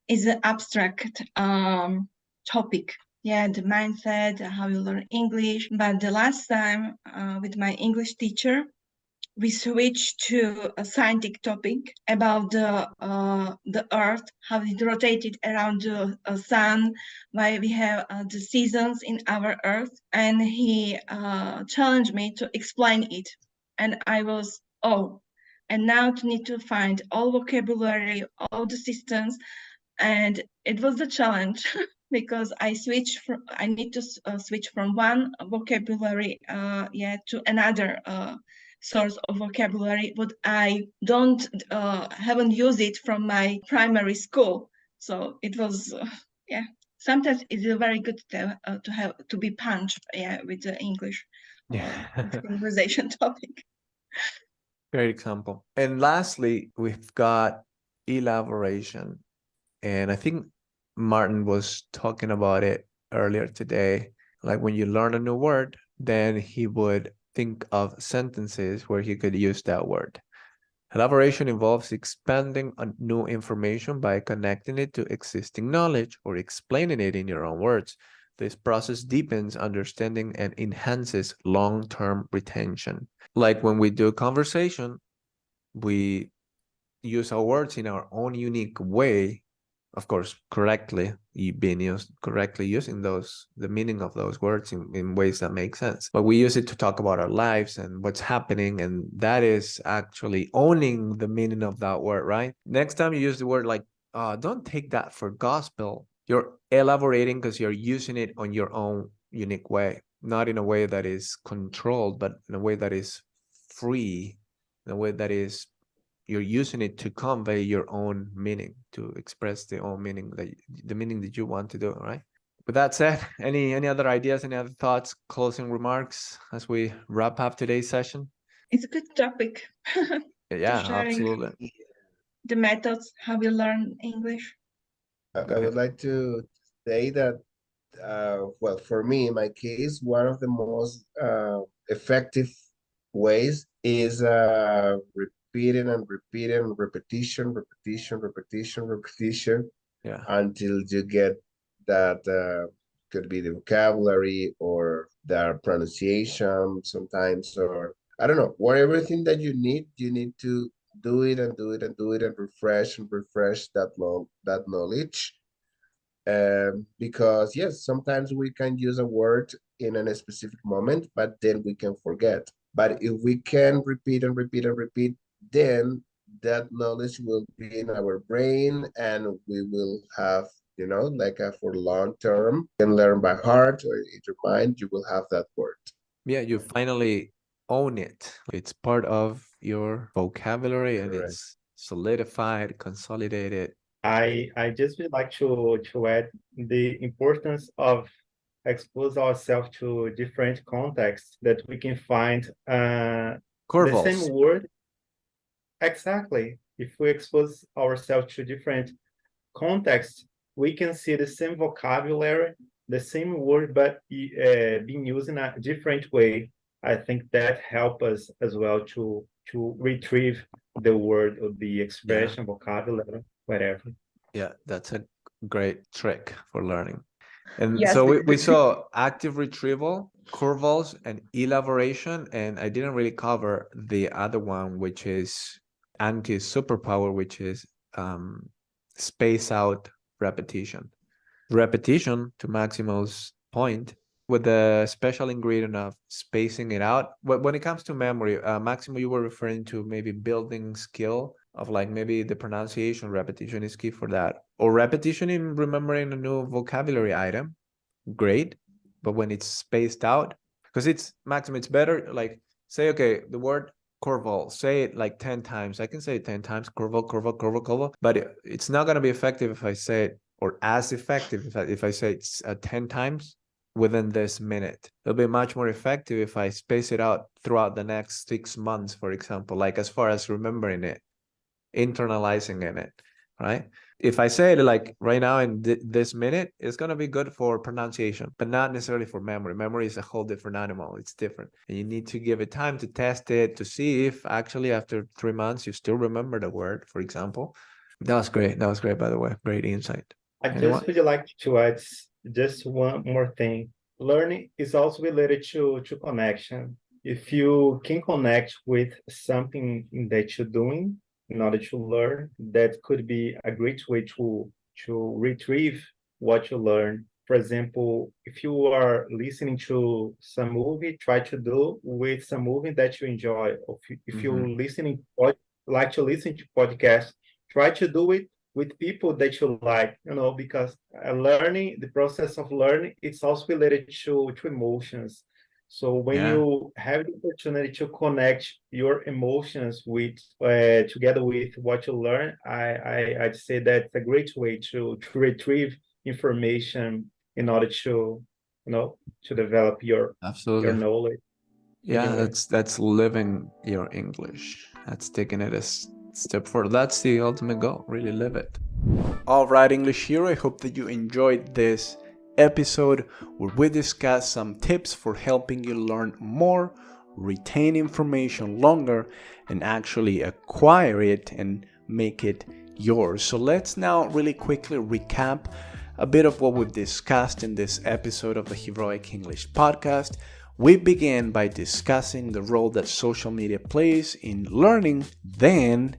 is an abstract topic. Yeah, the mindset, how you learn English. But the last time with my English teacher, we switched to a scientific topic about the Earth, how it rotated around the sun, why we have the seasons in our Earth, and he challenged me to explain it, and I was and now to need to find all vocabulary, all the systems, and it was the challenge because I need to switch from one vocabulary to another source of vocabulary, but I haven't used it from my primary school. So it was sometimes it's very good to be punched with the English conversation topic. Great example. And lastly, we've got elaboration. And I think Martin was talking about it earlier today. Like when you learn a new word, then he would think of sentences where he could use that word. Elaboration involves expanding on new information by connecting it to existing knowledge or explaining it in your own words. This process deepens understanding and enhances long-term retention. Like when we do conversation, we use our words in our own unique way, of course, correctly using the meaning of those words in ways that make sense. But we use it to talk about our lives and what's happening, and that is actually owning the meaning of that word, right? Next time you use the word like, don't take that for gospel. you're elaborating because you're using it on your own unique way, not in a way that is controlled, but in a way that is free, in a way that is you're using it to convey your own meaning, to express the own meaning, the meaning that you want to do, right? With that said, any other ideas, any other thoughts, closing remarks as we wrap up today's session? It's a good topic. Yeah, sharing absolutely. the methods how we learn English. I would like to say that, well, for me, in my case, one of the most effective ways is repeating and repeating, repetition Yeah. until you get that could be the vocabulary or the pronunciation sometimes, or I don't know, what everything that you need to do it and do it and do it and refresh that knowledge. Because yes, sometimes we can use a word in a specific moment, but then we can forget. But if we can repeat and repeat and repeat, then that knowledge will be in our brain and we will have, like for long term, you can learn by heart or in your mind, you will have that word. Yeah, you finally own it. It's part of your vocabulary and Correct. it's solidified, consolidated. I just would like to add the importance of expose ourselves to different contexts that we can find the Corvals. same word. Exactly. If we expose ourselves to different contexts, we can see the same vocabulary, the same word, but being used in a different way. I think that helps us as well to retrieve the word or the expression, vocabulary, whatever. Yeah, that's a great trick for learning. And Yes, so we saw active retrieval, Corvals, and elaboration, and I didn't really cover the other one, which is Anki's superpower, which is space out repetition. Repetition, to Maximo's point, with the special ingredient of spacing it out. When it comes to memory, Maximo, you were referring to maybe building skill of like maybe the pronunciation. Repetition is key for that, or repetition in remembering a new vocabulary item. Great, but when it's spaced out, because it's Maximo, it's better like say, okay, the word Corval, say it like 10 times. I can say it 10 times, Corval, but it's not going to be effective if I say it, or as effective if I say it's 10 times within this minute. It'll be much more effective if I space it out throughout the next 6 months, for example, like as far as remembering it, internalizing in it, right? If I say it like right now in this minute, it's going to be good for pronunciation, but not necessarily for memory. Memory is a whole different animal. It's different. And you need to give it time to test it, to see if actually after 3 months, you still remember the word, for example. That was great. That was great, by the way. Great insight. I just would like to add just one more thing. Learning is also related to connection. If you can connect with something that you're doing in order to learn, that could be a great way to retrieve what you learn. For example, if you are listening to some movie, try to do with some movie that you enjoy. If you're listening, like to listen to podcasts, try to do it with people that you like, because learning, the process of learning, it's also related to emotions. So when you have the opportunity to connect your emotions with together with what you learn, I'd say that's a great way to retrieve information in order to to develop your knowledge. Yeah, that's living your English. That's taking it a step further. That's the ultimate goal. Really live it. All right, English Hero. I hope that you enjoyed this episode where we discuss some tips for helping you learn more, retain information longer, and actually acquire it and make it yours. So let's now really quickly recap a bit of what we've discussed in this episode of the Heroic English podcast. We began by discussing the role that social media plays in learning. Then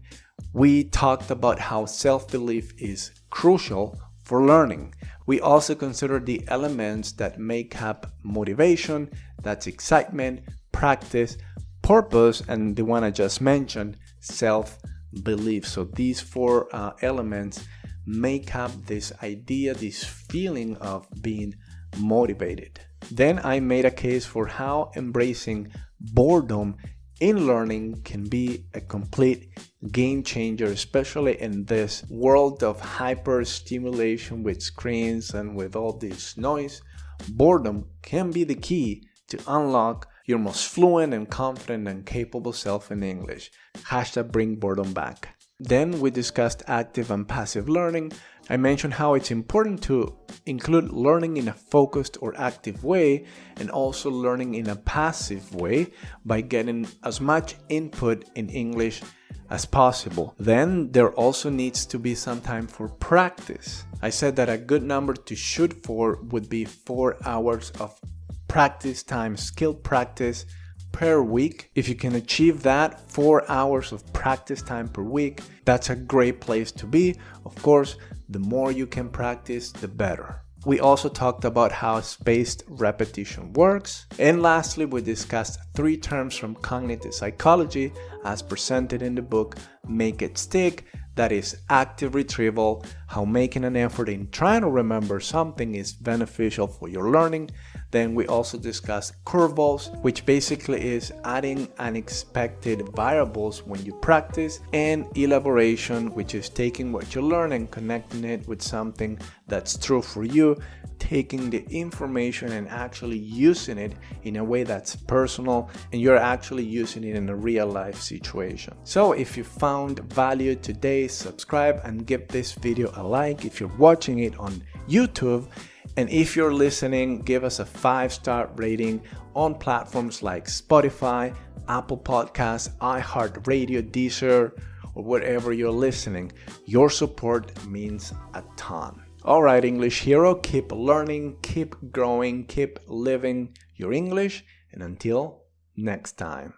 we talked about how self-belief is crucial for learning. We also considered the elements that make up motivation, that's excitement, practice, purpose, and the one I just mentioned, self-belief. So these four elements make up this idea, this feeling of being motivated. Then I made a case for how embracing boredom in learning can be a complete game changer, especially in this world of hyper stimulation with screens and with all this noise. Boredom can be the key to unlock your most fluent and confident and capable self in English. Hashtag bring boredom back. Then we discussed active and passive learning. I mentioned how it's important to include learning in a focused or active way and also learning in a passive way by getting as much input in English as possible. Then there also needs to be some time for practice. I said that a good number to shoot for would be 4 hours of practice time, skill practice per week. If you can achieve that, 4 hours of practice time per week, that's a great place to be. Of course, the more you can practice, the better. We also talked about how spaced repetition works. And lastly, we discussed 3 terms from cognitive psychology as presented in the book Make It Stick. That is active retrieval, how making an effort in trying to remember something is beneficial for your learning. Then we also discussed Corvals, which basically is adding unexpected variables when you practice, and elaboration, which is taking what you learn and connecting it with something that's true for you, taking the information and actually using it in a way that's personal and you're actually using it in a real life situation. So if you found value today, subscribe and give this video a like if you're watching it on YouTube. And if you're listening, give us a 5-star rating on platforms like Spotify, Apple Podcasts, iHeartRadio, Deezer, or wherever you're listening. Your support means a ton. All right, English hero, keep learning, keep growing, keep living your English, and until next time.